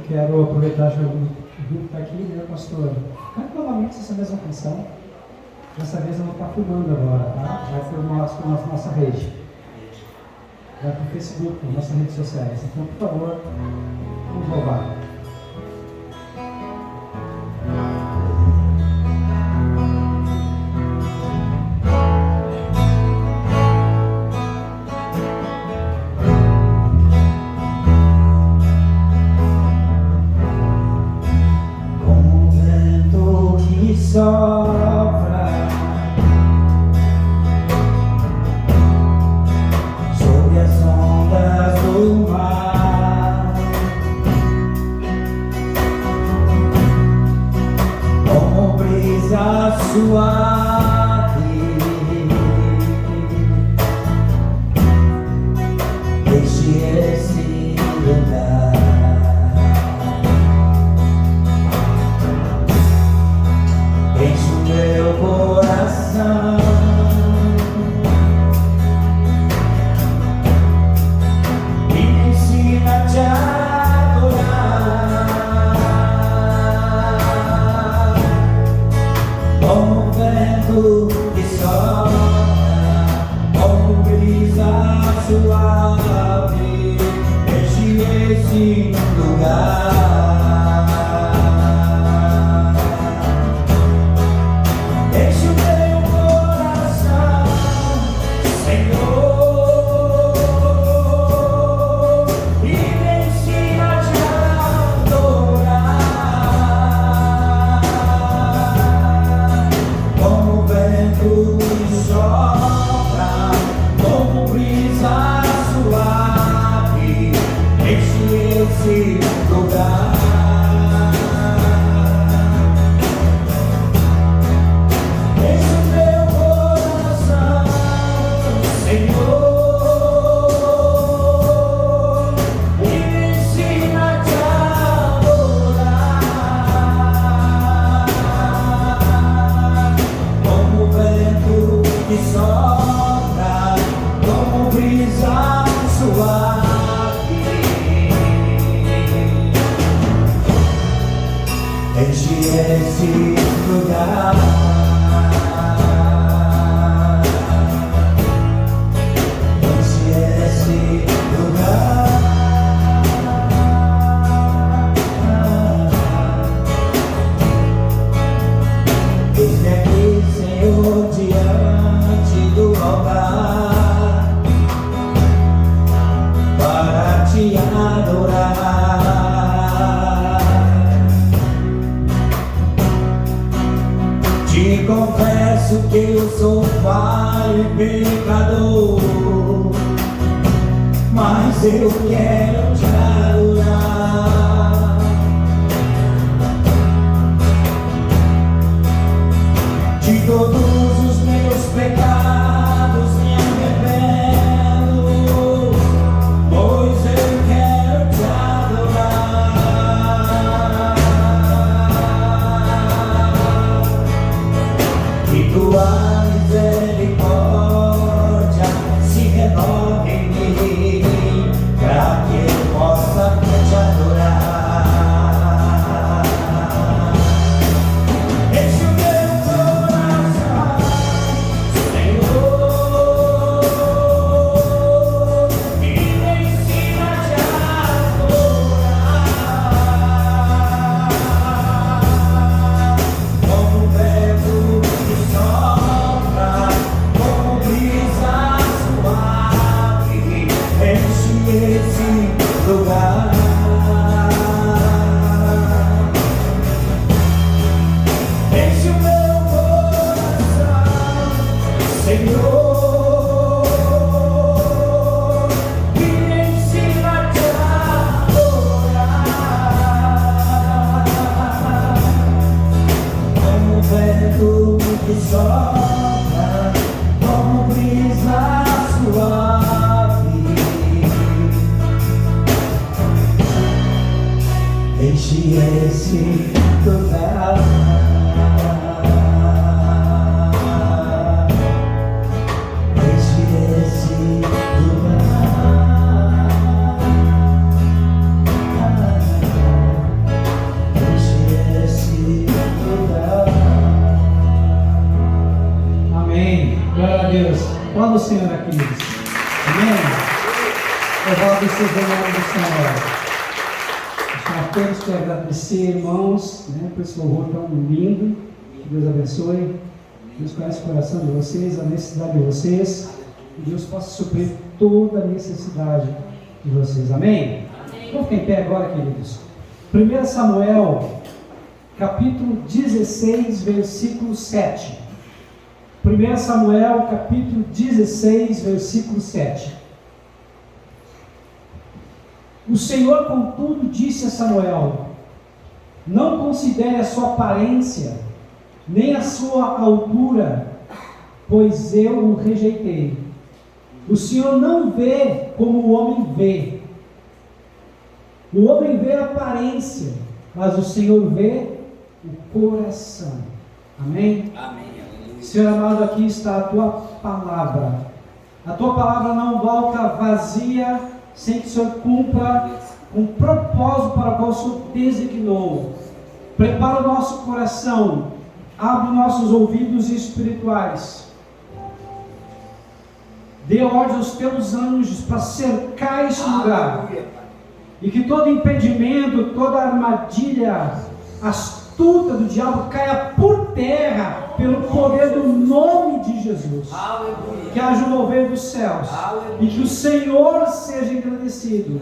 quero aproveitar já o grupo que está aqui, né, pastor? Cante novamente essa mesma canção. Dessa vez eu vou estar filmando agora, tá? Vai para nossa rede. Vai para o Facebook, nossas redes sociais. Então, por favor, vamos louvar. Sopra sobre as ondas do mar, como brisa suave, deixe esse lugar. Enche o meu coração e me ensina a te adorar, como o vento que sopra, como brisa suave, enche esse lugar. Esse lugar, enche o meu coração, Senhor, e me ensina a te adorar, como o vento que sopra, como brisa suave. Enche esse lugar, enche esse lugar. Eis-me aqui, Senhor, diante do altar, para te adorar. Te confesso que eu sou falho e pecador, mas eu quero te adorar. De todos os meus pecados me arrependo, pois eu quero te adorar. Que tua misericórdia se renove em mim, para que eu possa te adorar. Enche o meu coração, Senhor, e me ensina a te adorar, como o vento que sopra, como brisa suave, enche esse lugar. Enche o meu coração, Senhor, e me ensina a te adorar, como o vento que sopra, como brisa suave. Enche esse lugar. Enche esse lugar. Senhor aqui. Amém? Louvado seja o nome do Senhor. Nós temos que agradecer, irmãos, por esse louvor tão lindo. Que Deus abençoe. Deus conhece o coração de vocês, a necessidade de vocês. Que Deus possa suprir toda a necessidade de vocês. Amém? Vamos ficar em pé agora, queridos. 1 Samuel, capítulo 16, versículo 7. 1 Samuel, capítulo 16, versículo 7. O Senhor, contudo, disse a Samuel: não considere a sua aparência, nem a sua altura, pois eu o rejeitei. O Senhor não vê como o homem vê. O homem vê a aparência, mas o Senhor vê o coração. Amém? Amém. Senhor amado, aqui está a tua palavra. A tua palavra não volta vazia, sem que o Senhor cumpra um propósito para o qual o Senhor designou. Prepara o nosso coração, abre nossos ouvidos espirituais. Dê ordem aos teus anjos para cercar este lugar. E que todo impedimento, toda armadilha astuta do diabo caia por terra pelo poder do nome de Jesus. Aleluia. Que haja um mover dos céus. Aleluia. E que o Senhor seja engrandecido.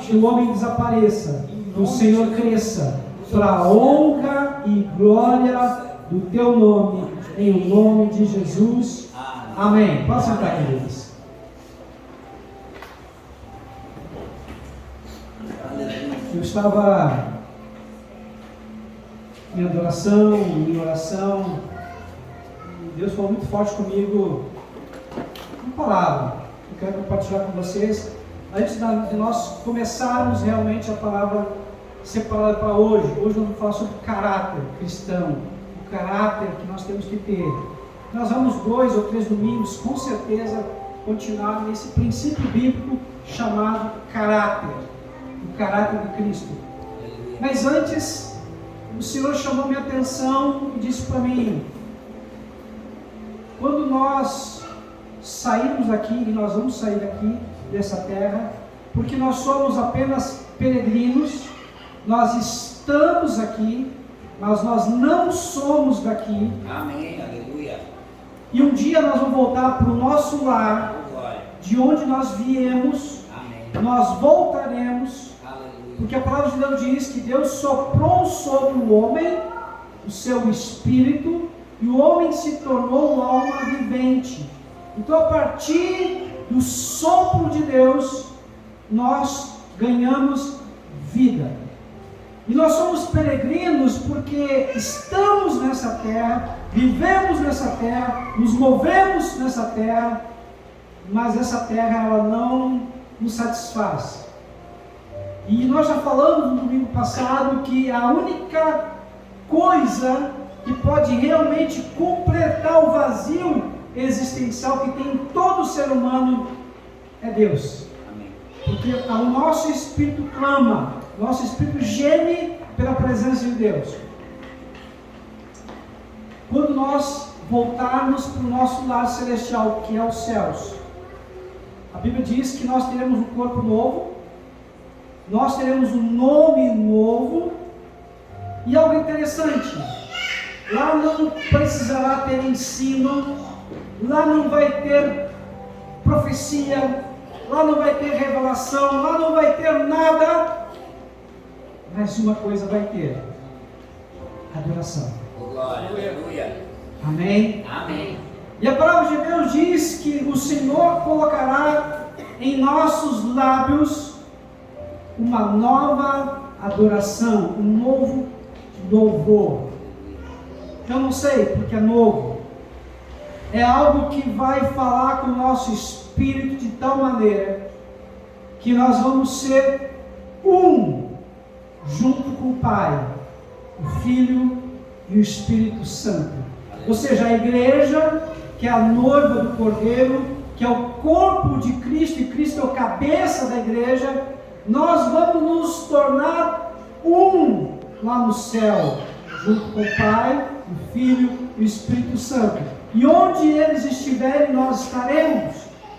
Que o homem desapareça. Que o Senhor cresça. Para a honra e glória do teu nome. Em nome de Jesus. Amém. Pode sentar, queridos. Eu estava em adoração, em oração, e Deus falou muito forte comigo, uma palavra, que eu quero compartilhar com vocês, antes de nós começarmos realmente a palavra separada para hoje. Hoje nós vamos falar sobre caráter cristão, o caráter que nós temos que ter. Nós vamos 2 ou 3 domingos, com certeza, continuar nesse princípio bíblico chamado caráter, o caráter de Cristo. Mas antes, o Senhor chamou minha atenção e disse para mim: quando nós saímos daqui, e nós vamos sair daqui, dessa terra, porque nós somos apenas peregrinos, nós estamos aqui, mas nós não somos daqui. Amém, aleluia. E um dia nós vamos voltar para o nosso lar, de onde nós viemos. Amém. Nós voltaremos. Porque a palavra de Deus diz que Deus soprou sobre o homem o seu espírito, e o homem se tornou uma alma vivente. Então, a partir do sopro de Deus, nós ganhamos vida. E nós somos peregrinos porque estamos nessa terra, vivemos nessa terra, nos movemos nessa terra, mas essa terra ela não nos satisfaz. E nós já falamos no domingo passado que a única coisa que pode realmente completar o vazio existencial que tem em todo ser humano é Deus. Amém. Porque o nosso espírito clama, o nosso espírito geme pela presença de Deus. Quando nós voltarmos para o nosso lar celestial, que é os céus, a Bíblia diz que nós teremos um corpo novo, nós teremos um nome novo, e algo interessante, lá não precisará ter ensino, lá não vai ter profecia, lá não vai ter revelação, lá não vai ter nada, mas uma coisa vai ter: adoração. Glória, aleluia. Amém? Amém. E a palavra de Deus diz que o Senhor colocará em nossos lábios uma nova adoração, um novo louvor. Eu não sei porque é novo. É algo que vai falar com o nosso espírito de tal maneira que nós vamos ser um, junto com o Pai, o Filho e o Espírito Santo. Ou seja, a igreja, que é a noiva do Cordeiro, que é o corpo de Cristo, e Cristo é o cabeça da igreja, nós vamos nos tornar um lá no céu, junto com o Pai, o Filho e o Espírito Santo. E onde eles estiverem, nós estaremos.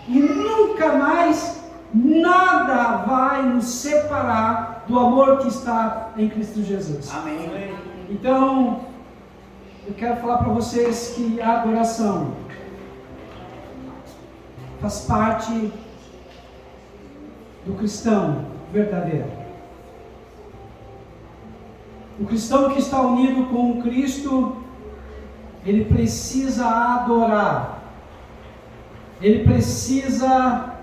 e nunca mais nada vai nos separar do amor que está em Cristo Jesus. Amém. Então, eu quero falar para vocês que a adoração faz parte do cristão verdadeiro. O cristão que está unido com Cristo, ele precisa adorar. Ele precisa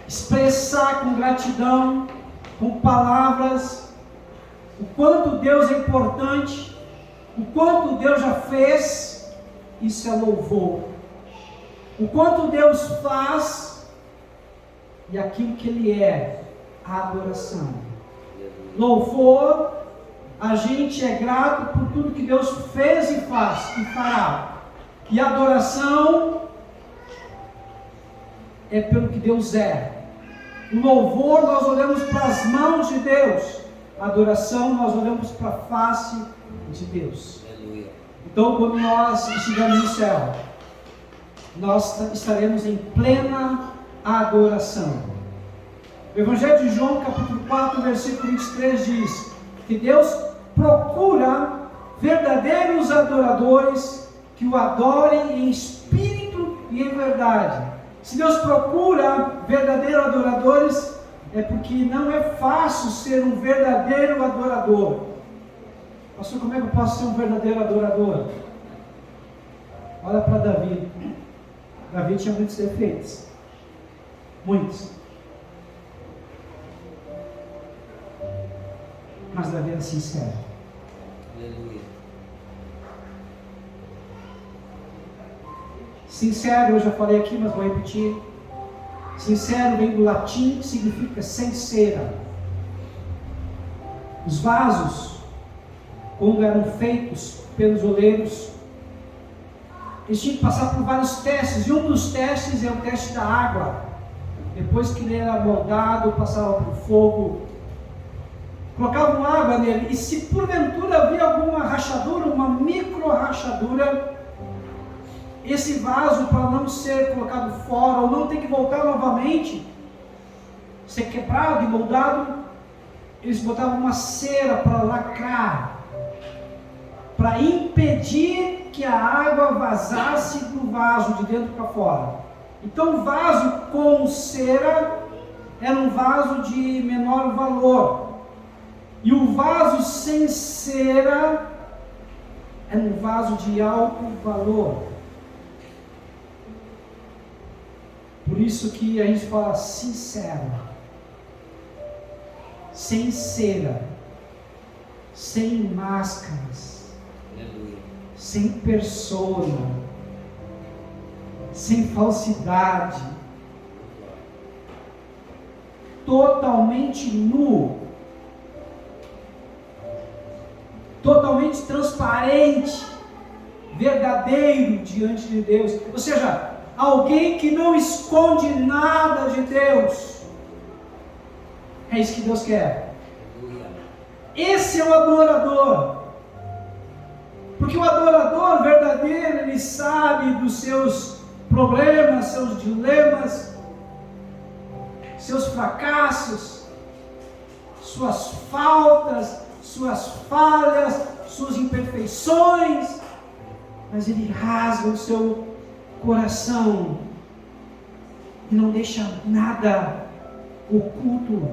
expressar com gratidão, com palavras, o quanto Deus é importante, o quanto Deus já fez. Isso é louvor. O quanto Deus faz e aquilo que Ele é, a adoração. Louvor, a gente é grato por tudo que Deus fez e faz e fará. E adoração é pelo que Deus é. O louvor, nós olhamos para as mãos de Deus. A adoração, nós olhamos para a face de Deus. Então, quando nós estivermos no céu, nós estaremos em plena adoração. O Evangelho de João, capítulo 4, versículo 23 diz que Deus procura verdadeiros adoradores que o adorem em espírito e em verdade. Se Deus procura verdadeiros adoradores, é porque não é fácil ser um verdadeiro adorador. Pastor, como é que eu posso ser um verdadeiro adorador? Olha para Davi. Davi tinha muitos defeitos. Muitos. Mas Davi era sincero. Aleluia. Sincero, eu já falei aqui, mas vou repetir. Sincero vem do latim, que significa sincera. Os vasos, quando eram feitos pelos oleiros, eles tinham que passar por vários testes, e um dos testes é o teste da água. Depois que ele era moldado, passava por fogo, colocavam água nele, e se porventura havia alguma rachadura, uma micro rachadura, esse vaso, para não ser colocado fora, ou não ter que voltar novamente, ser quebrado e moldado, eles botavam uma cera para lacrar, para impedir que a água vazasse do vaso, de dentro para fora. Então o vaso com cera era um vaso de menor valor, e o vaso sem cera era um vaso de alto valor. Por isso que a gente fala sincero, sem cera, sem máscaras, sem persona, sem falsidade, totalmente nu, totalmente transparente, verdadeiro diante de Deus. Ou seja, alguém que não esconde nada de Deus. É isso que Deus quer. Esse é o adorador. Porque o adorador verdadeiro, ele sabe dos seus problemas, seus dilemas, seus fracassos, suas faltas, suas falhas, suas imperfeições, mas ele rasga o seu coração e não deixa nada oculto.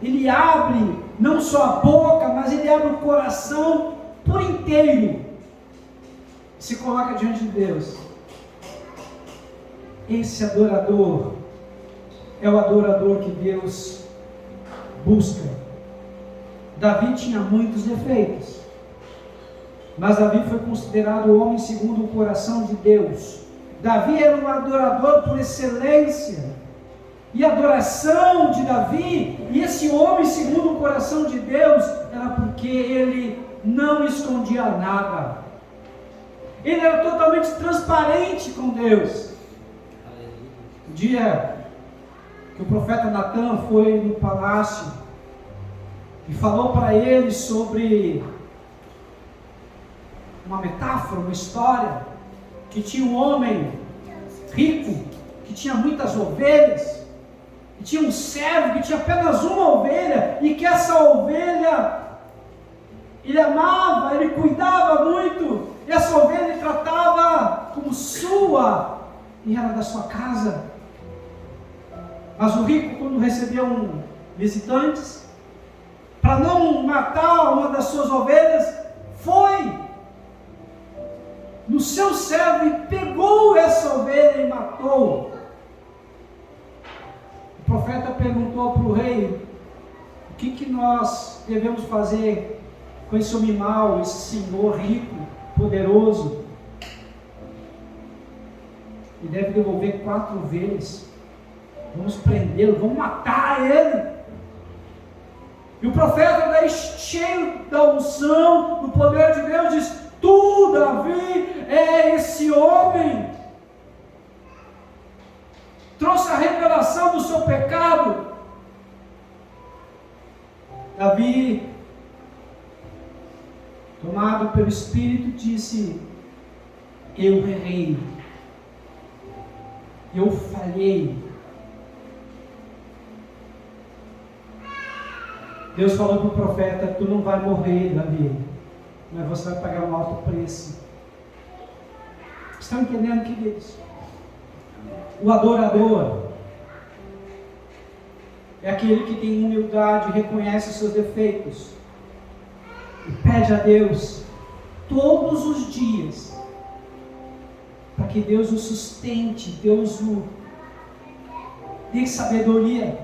Ele abre não só a boca, mas ele abre o coração por inteiro, se coloca diante de Deus. Esse adorador é o adorador que Deus busca. Davi tinha muitos defeitos, mas Davi foi considerado o homem segundo o coração de Deus. Davi era um adorador por excelência, e a adoração de Davi, e esse homem segundo o coração de Deus, era porque ele não escondia nada. Ele era totalmente transparente com Deus. O dia que o profeta Natan foi no palácio e falou para ele sobre uma metáfora, uma história, que tinha um homem rico que tinha muitas ovelhas, e tinha um servo que tinha apenas uma ovelha, e que essa ovelha ele amava, ele cuidava muito, e essa ovelha ele tratava como sua, e era da sua casa. Mas o rico, quando recebeu visitantes, para não matar uma das suas ovelhas, foi no seu servo e pegou essa ovelha e matou. O profeta perguntou para o rei: o que nós devemos fazer com esse homem mau, esse senhor rico, poderoso? Ele deve devolver 4 ovelhas. Vamos prendê-lo, vamos matar ele. E o profeta, daí cheio da unção, do poder de Deus, diz: tu, Davi, é esse homem. Trouxe a revelação do seu pecado. Davi, tomado pelo Espírito, disse: eu errei, eu falhei. Deus falou para o profeta: tu não vai morrer, Davi, mas você vai pagar um alto preço. Estão entendendo, queridos? O adorador é aquele que tem humildade, reconhece os seus defeitos e pede a Deus todos os dias para que Deus o sustente, Deus o dê sabedoria,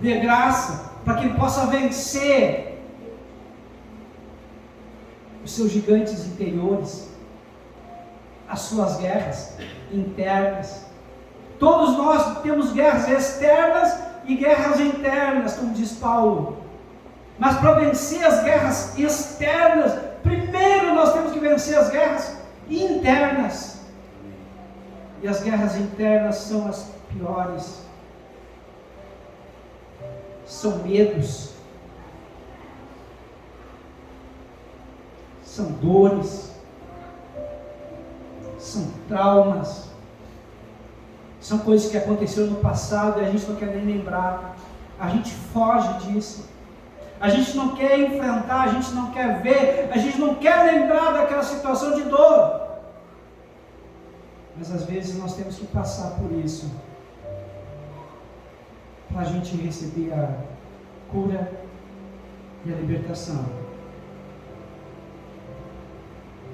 dê graça, para que ele possa vencer os seus gigantes interiores, as suas guerras internas. Todos nós temos guerras externas e guerras internas, como diz Paulo. Mas para vencer as guerras externas, primeiro nós temos que vencer as guerras internas. E as guerras internas são as piores. São medos, são dores, são traumas, são coisas que aconteceram no passado e a gente não quer nem lembrar, a gente foge disso, a gente não quer enfrentar, a gente não quer ver, a gente não quer lembrar daquela situação de dor, mas às vezes nós temos que passar por isso, para a gente receber a cura e a libertação.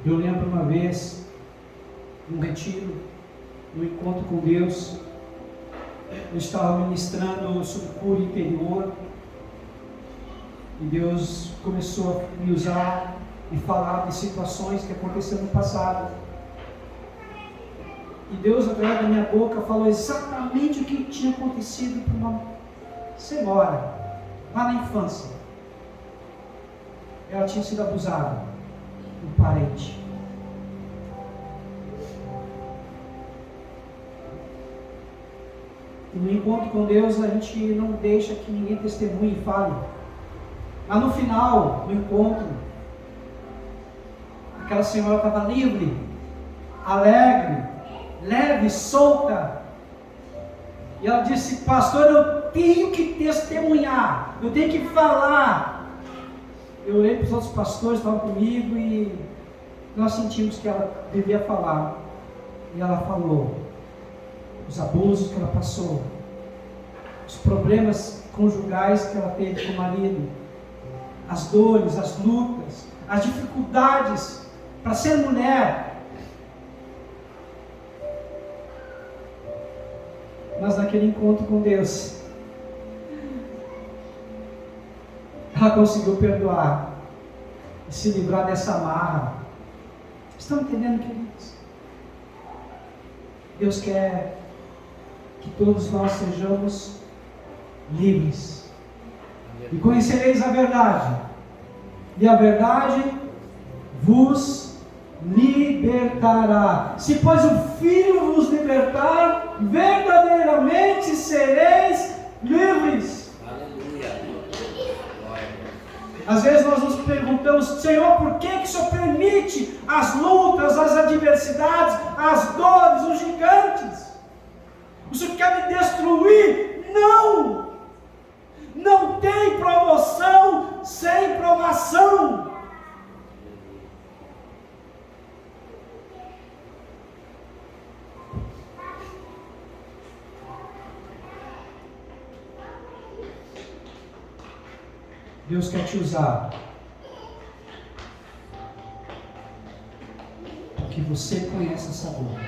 Eu lembro uma vez, num retiro, no encontro com Deus, eu estava ministrando sobre cura interior, e Deus começou a me usar e falar de situações que aconteceram no passado. E Deus, através da minha boca, falou exatamente o que tinha acontecido para uma senhora, lá na infância. Ela tinha sido abusada, um parente. E no encontro com Deus, a gente não deixa que ninguém testemunhe e fale. Mas no final do encontro, aquela senhora estava livre, alegre, leve, solta, e ela disse: pastor, eu tenho que testemunhar, eu tenho que falar. Eu olhei para os outros pastores que estavam comigo e nós sentimos que ela devia falar, e ela falou os abusos que ela passou, os problemas conjugais que ela teve com o marido, as dores, as lutas, as dificuldades para ser mulher. Mas naquele encontro com Deus, ela conseguiu perdoar e se livrar dessa amarra. Estão entendendo, queridos? Deus quer que todos nós sejamos livres. E conhecereis a verdade, e a verdade vos libertará. Se pois o Filho vos libertar, verdadeiramente sereis livres. Aleluia. Às vezes nós nos perguntamos: Senhor, por que o Senhor permite as lutas, as adversidades, as dores, os gigantes? O quer me destruir. Não! Não tem promoção sem provação. Deus quer te usar, porque você conhece essa dor.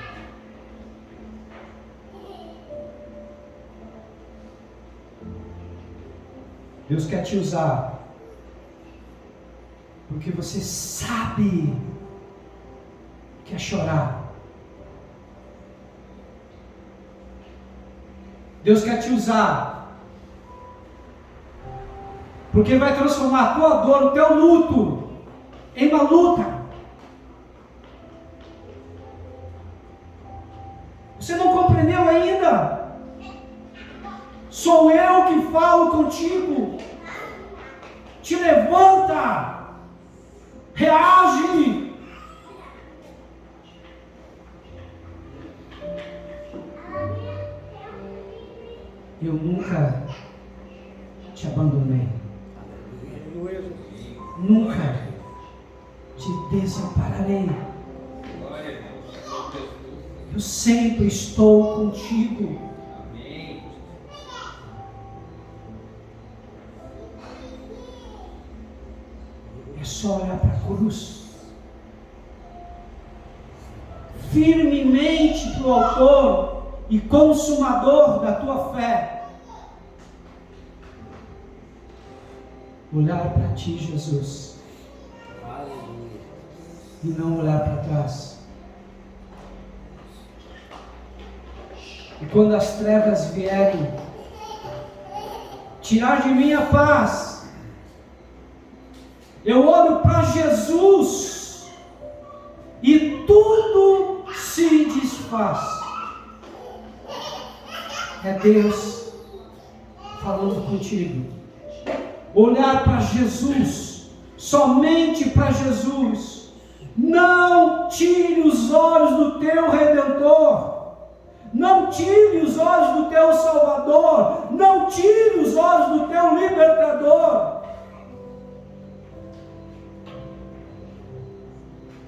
Deus quer te usar, porque você sabe que é chorar. Deus quer te usar, porque vai transformar a tua dor, o teu luto, em uma luta. Você não compreendeu ainda? Sou eu que falo contigo. Te levanta, reage. Eu nunca te abandonei. Nunca te desampararei. Eu sempre estou contigo. É só olhar para a cruz. Firmemente para o autor e consumador da tua fé. Olhar para ti, Jesus. Aleluia. E não olhar para trás. E quando as trevas vierem tirar de mim a paz, eu olho para Jesus e tudo se desfaz. É Deus falando contigo. Olhar para Jesus, somente para Jesus. Não tire os olhos do teu Redentor. Não tire os olhos do teu Salvador. Não tire os olhos do teu Libertador.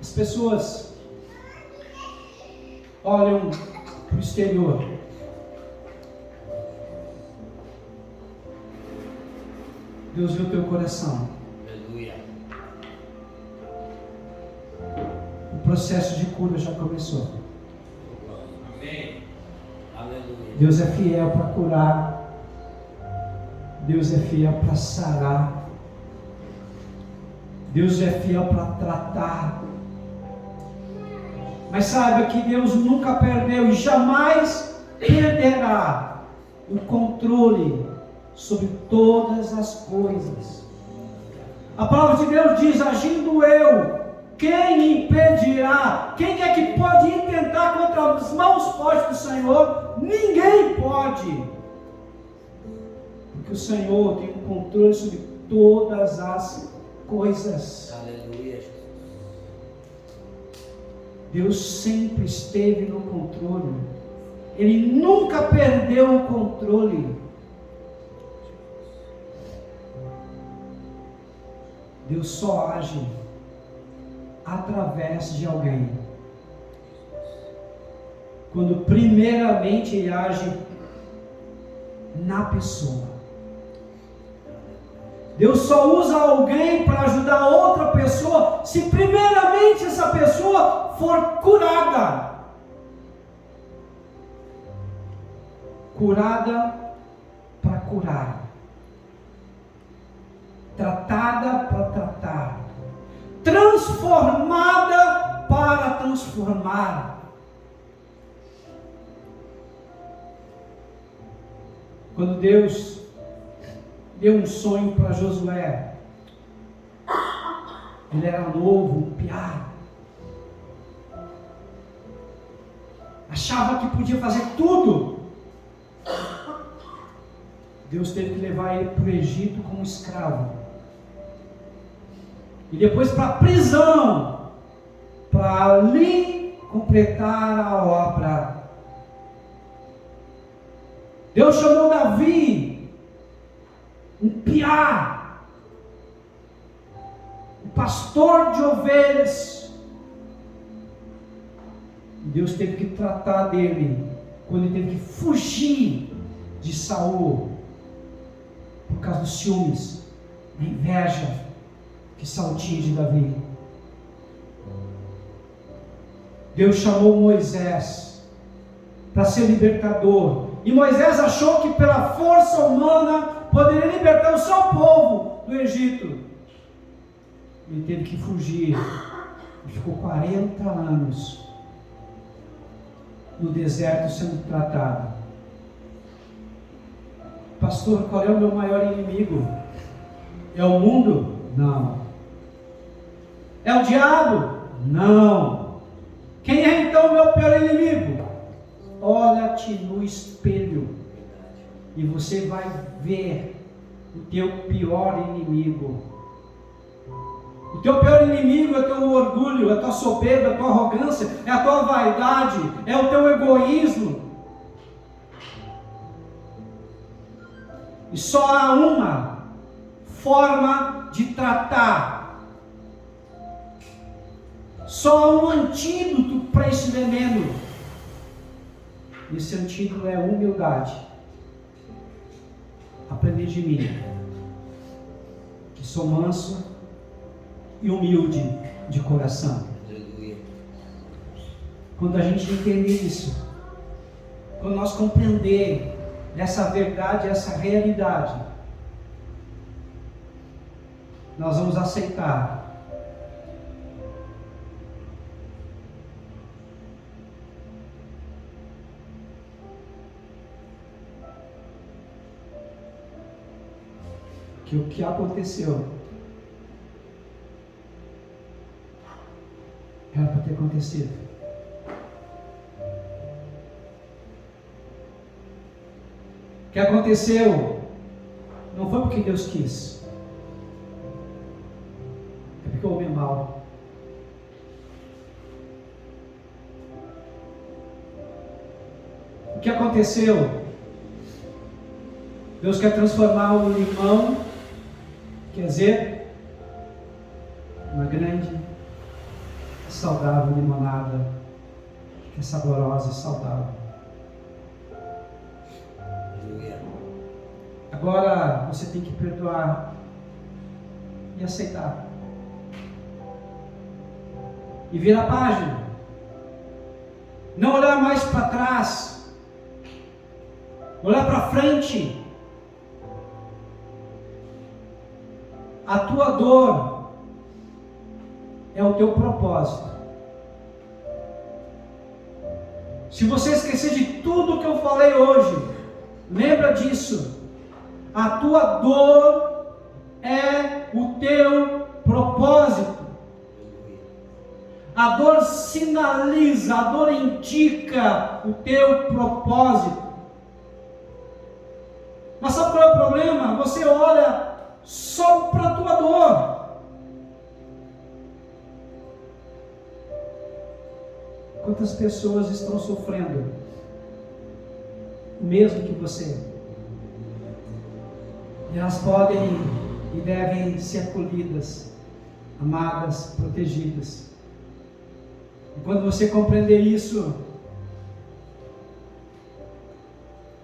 As pessoas olham para o exterior. Deus vê o teu coração. Aleluia. O processo de cura já começou. Amém. Aleluia. Deus é fiel para curar. Deus é fiel para sarar. Deus é fiel para tratar. Mas saiba que Deus nunca perdeu e jamais perderá o controle sobre todas as coisas. A palavra de Deus diz: agindo eu, quem impedirá? Quem é que pode intentar contra as mãos fortes do Senhor? Ninguém pode, porque o Senhor tem um controle sobre todas as coisas. Aleluia. Deus sempre esteve no controle. Ele nunca perdeu o controle. Deus só age através de alguém. Quando primeiramente Ele age na pessoa. Deus só usa alguém para ajudar outra pessoa se primeiramente essa pessoa for curada. Curada para curar. Tratada para tratar, transformada para transformar. Quando Deus deu um sonho para Josué, ele era novo, um piá, achava que podia fazer tudo. Deus teve que levar ele para o Egito como escravo. E depois para a prisão, para ali completar a obra. Deus chamou Davi, um piá, um pastor de ovelhas. Deus teve que tratar dele quando ele teve que fugir de Saul por causa dos ciúmes, da inveja que Saul tinha de Davi. Deus chamou Moisés para ser libertador, e Moisés achou que pela força humana poderia libertar o seu povo do Egito. Ele teve que fugir, ele ficou 40 anos no deserto sendo tratado. Pastor, qual é o meu maior inimigo? É o mundo? Não. É o diabo? Não. Quem é então o meu pior inimigo? Olha-te no espelho e você vai ver o teu pior inimigo. O teu pior inimigo é o teu orgulho, é a tua soberba, é a tua arrogância, é a tua vaidade, é o teu egoísmo. E só há uma forma de tratar, só há um antídoto para esse veneno. Esse antídoto é humildade. Aprender de mim, que sou manso e humilde de coração. Quando a gente entender isso, quando nós compreender essa verdade, essa realidade, nós vamos aceitar que o que aconteceu era para ter acontecido. O que aconteceu não foi porque Deus quis, é porque o homem é mau. O que aconteceu? Deus quer transformar o limão, quer dizer, uma grande, saudável limonada, que é saborosa e saudável. Agora você tem que perdoar e aceitar. E virar a página. Não olhar mais para trás. Olhar para frente. A tua dor é o teu propósito. Se você esquecer de tudo que eu falei hoje, lembra disso. A tua dor é o teu propósito. A dor sinaliza, a dor indica o teu propósito. Mas sabe qual é o problema? Você olha só para a tua dor. Quantas pessoas estão sofrendo o mesmo que você? E elas podem e devem ser acolhidas, amadas, protegidas. E quando você compreender isso,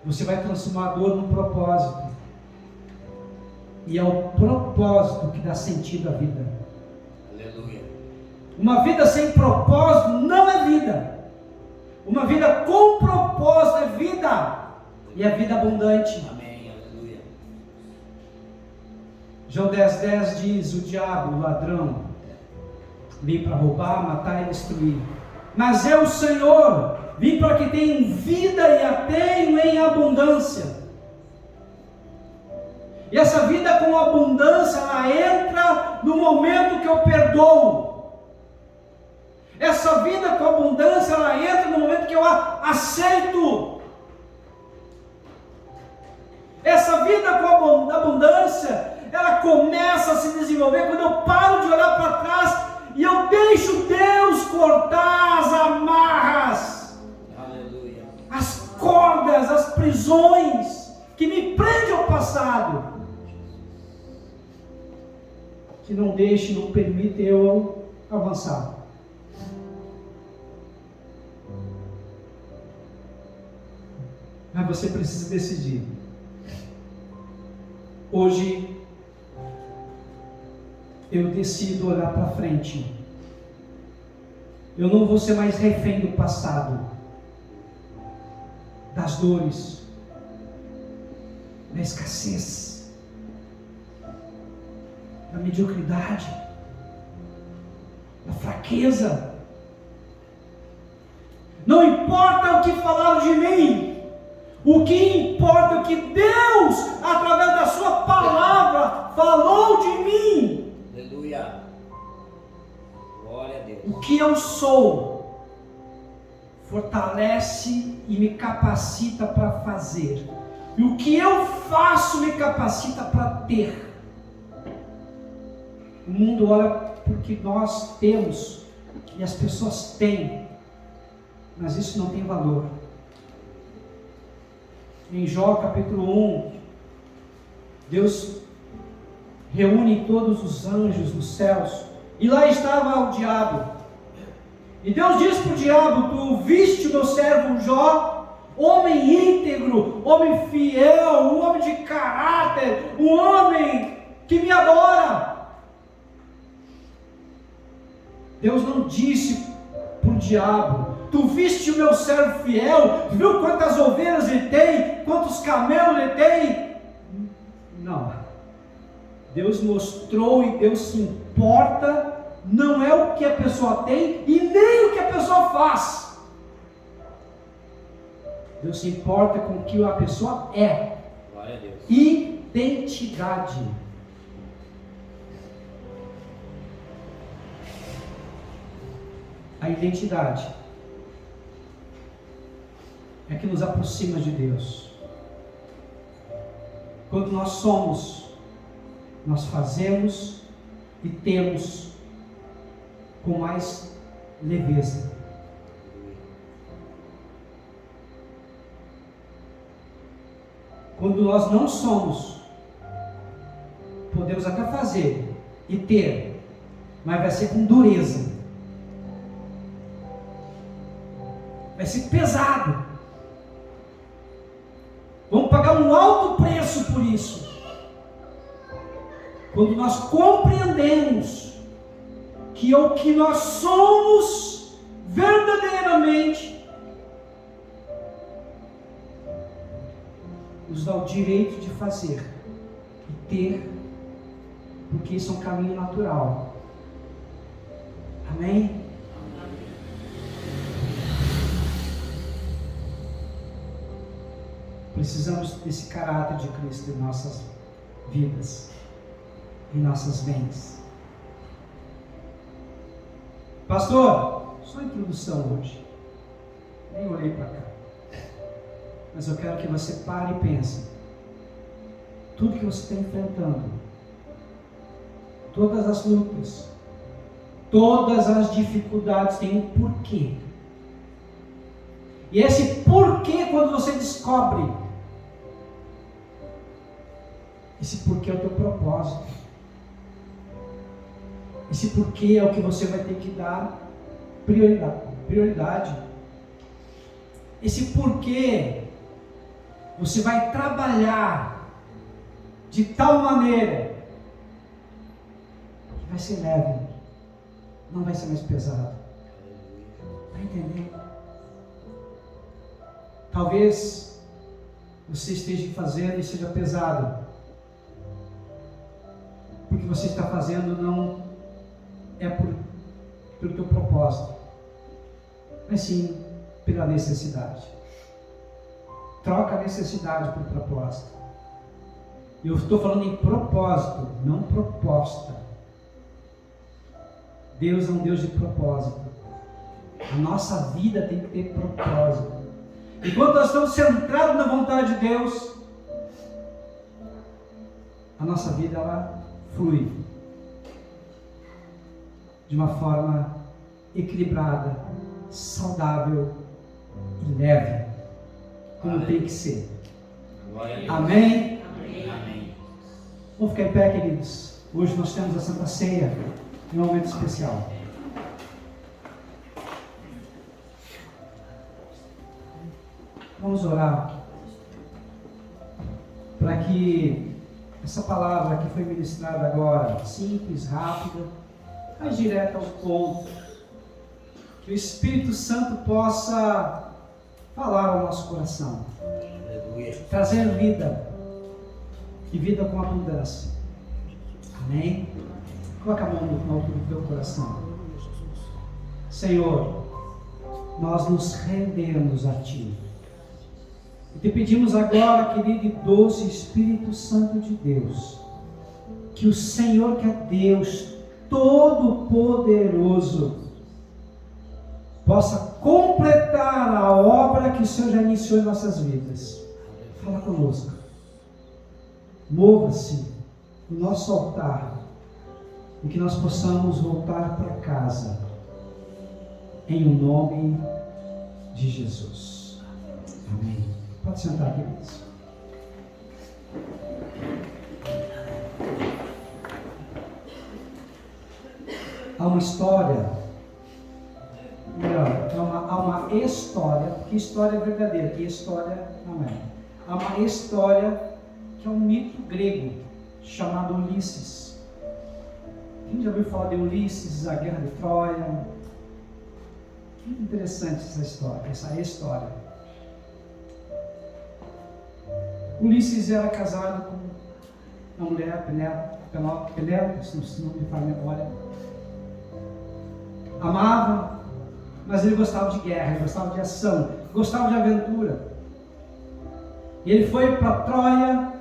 você vai transformar a dor num propósito. E é o propósito que dá sentido à vida. Aleluia. Uma vida sem propósito não é vida. Uma vida com propósito é vida. E é vida abundante. Amém. Aleluia. João 10:10 diz: o diabo, o ladrão, vim para roubar, matar e destruir. Mas eu, o Senhor, vim para que tenham vida e a tenham em abundância. E essa vida com abundância, ela entra no momento que eu perdoo. Essa vida com abundância, ela entra no momento que eu aceito. Essa vida com abundância, ela começa a se desenvolver quando eu paro de olhar para trás e eu deixo Deus cortar as amarras, Aleluia. as cordas, as prisões. passado que não deixe, não permita eu avançar. Mas você precisa decidir. Hoje eu decido olhar para frente. Eu não vou ser mais refém do passado, das dores, da escassez, da mediocridade, da fraqueza. Não importa o que falaram de mim, o que importa é o que Deus, através da sua palavra, falou de mim. Aleluia. Glória a Deus. O que eu sou fortalece e me capacita para fazer. E o que eu faço me capacita para ter. O mundo olha porque nós temos e as pessoas têm, mas isso não tem valor. Em Jó capítulo 1, Deus reúne todos os anjos dos céus, e lá estava o diabo. E Deus diz para o diabo: tu viste o meu servo Jó, homem íntegro, homem fiel, um homem de caráter, um homem que me adora. Deus não disse para o diabo: tu viste o meu servo fiel, viu quantas ovelhas ele tem, quantos camelos ele tem? Não. Deus mostrou e Deus se importa, não é o que a pessoa tem e nem o que a pessoa faz. Deus se importa com o que a pessoa é. Glória a Deus. Identidade. A identidade é que nos aproxima de Deus. Quando nós somos, nós fazemos e temos com mais leveza. Quando nós não somos, podemos até fazer e ter, mas vai ser com dureza. Vai ser pesado. Vamos pagar um alto preço por isso. Quando nós compreendemos que o que nós somos verdadeiramente nos dá o direito de fazer e ter, porque isso é um caminho natural. Amém? Precisamos desse caráter de Cristo em nossas vidas, em nossas mentes. Pastor, só introdução hoje. Nem olhei para cá. Mas eu quero que você pare e pense. Tudo que você está enfrentando, todas as lutas, todas as dificuldades têm um porquê. E esse porquê, quando você descobre, esse porquê é o teu propósito. Esse porquê é o que você vai ter que dar prioridade. Esse porquê você vai trabalhar de tal maneira que vai ser leve, não vai ser mais pesado. Está entendendo? Talvez você esteja fazendo e seja pesado, porque você está fazendo não é pelo teu propósito, mas sim pela necessidade. Troca a necessidade por propósito. Eu estou falando em propósito, não proposta. Deus é um Deus de propósito. A nossa vida tem que ter propósito. Enquanto nós estamos centrados na vontade de Deus, a nossa vida ela flui de uma forma equilibrada, saudável e leve, como tem que ser. Amém? Amém. Vamos ficar em pé, queridos. Hoje nós temos a Santa Ceia, em um momento especial. Vamos orar para que essa palavra que foi ministrada agora, simples, rápida, mais direta ao ponto, que o Espírito Santo possa falar ao nosso coração, trazer vida e vida com abundância. Amém? Coloca a mão no alto do teu coração. Senhor, nós nos rendemos a Ti. E te pedimos agora, querido e doce Espírito Santo de Deus, que o Senhor, que é Deus Todo-Poderoso, possa completar a obra que o Senhor já iniciou em nossas vidas. Fala conosco. Mova-se no nosso altar e que nós possamos voltar para casa em nome de Jesus. Amém. Pode sentar, queridos. Há uma história, melhor, há uma história, porque história é verdadeira, e história não é. Há uma história que é um mito grego, chamado Ulisses. Quem já ouviu falar de Ulisses, a Guerra de Troia? Muito interessante essa história. Ulisses era casado com uma mulher, Penélope, se não me falha a memória. Amava, mas ele gostava de guerra, ele gostava de ação, gostava de aventura. E ele foi para Troia,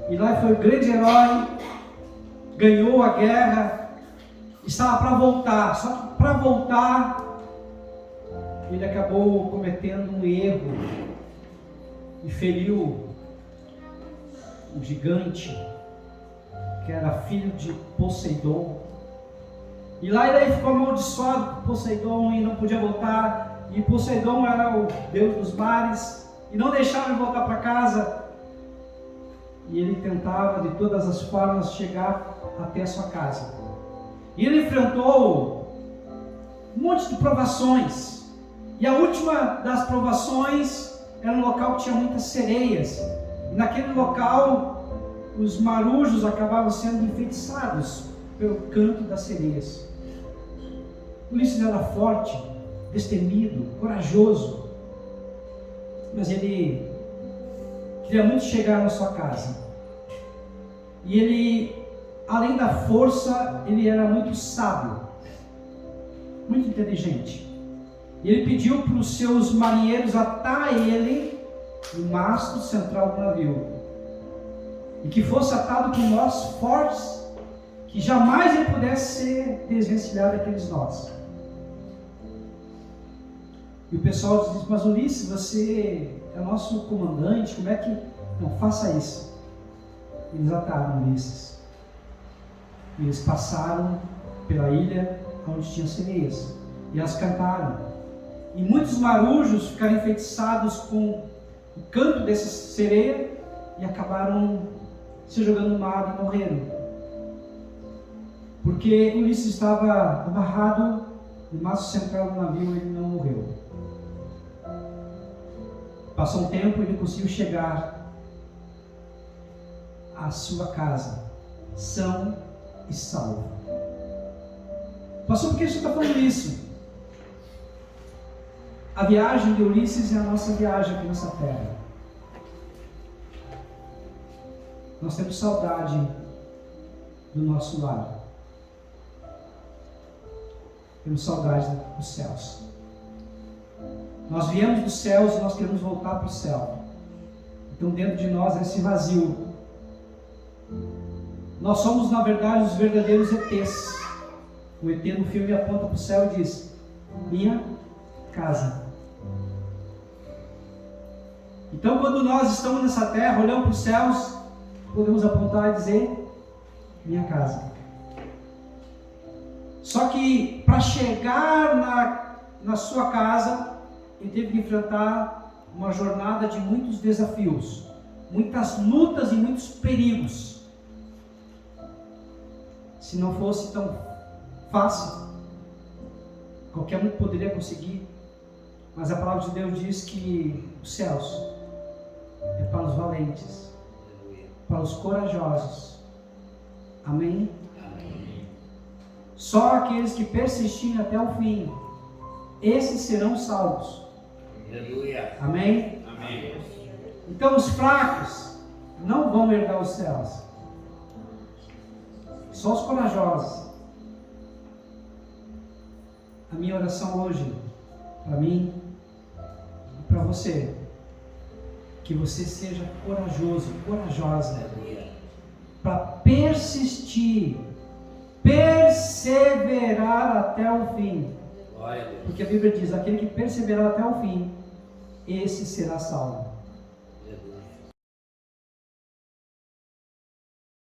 e lá foi o grande herói, ganhou a guerra, estava para voltar, só que para voltar, ele acabou cometendo um erro e feriu um gigante, que era filho de Poseidon. E lá ele ficou amaldiçoado por Poseidon e não podia voltar. E Poseidon era o deus dos mares e não deixava ele voltar para casa. E ele tentava de todas as formas chegar até a sua casa. E ele enfrentou um monte de provações. E a última das provações era um local que tinha muitas sereias. E naquele local, os marujos acabavam sendo enfeitiçados pelo canto das sereias. Ulisses era forte, destemido, corajoso, mas ele queria muito chegar na sua casa. E ele, além da força, ele era muito sábio, muito inteligente. E ele pediu para os seus marinheiros atar ele no mastro central do navio, e que fosse atado com nós fortes, que jamais ele pudesse ser desvencilhado daqueles nós. E o pessoal diz: mas Ulisses, você é o nosso comandante, como é que... Não, faça isso. Eles ataram Ulisses. Eles passaram pela ilha onde tinha sereias, e elas cantaram. E muitos marujos ficaram enfeitiçados com o canto dessa sereia e acabaram se jogando no mar e morreram. Porque Ulisses estava amarrado no mastro central do navio e ele não morreu. Passou um tempo e ele conseguiu chegar à sua casa, são e salvo. Pastor, por que a gente está falando isso? A viagem de Ulisses é a nossa viagem aqui nessa terra. Nós temos saudade do nosso lar. Temos saudade dos céus. Nós viemos dos céus e nós queremos voltar para o céu. Então dentro de nós é esse vazio. Nós somos, na verdade, os verdadeiros ETs. O ET no filme aponta para o céu e diz: minha casa. Então quando nós estamos nessa terra, olhando para os céus, podemos apontar e dizer: minha casa. Só que para chegar na sua casa, ele teve que enfrentar uma jornada de muitos desafios, muitas lutas e muitos perigos. Se não fosse tão fácil, qualquer um poderia conseguir. Mas a palavra de Deus diz que os céus é para os valentes, para os corajosos. Amém? Só aqueles que persistirem até o fim, esses serão salvos. Aleluia. Amém? Amém. Então os fracos não vão herdar os céus. Só os corajosos. A minha oração hoje, para mim e para você, que você seja corajoso, corajosa, para persistir, perseverar até o fim. Glória a Deus. Porque a Bíblia diz: aquele que perseverar até o fim, esse será salvo.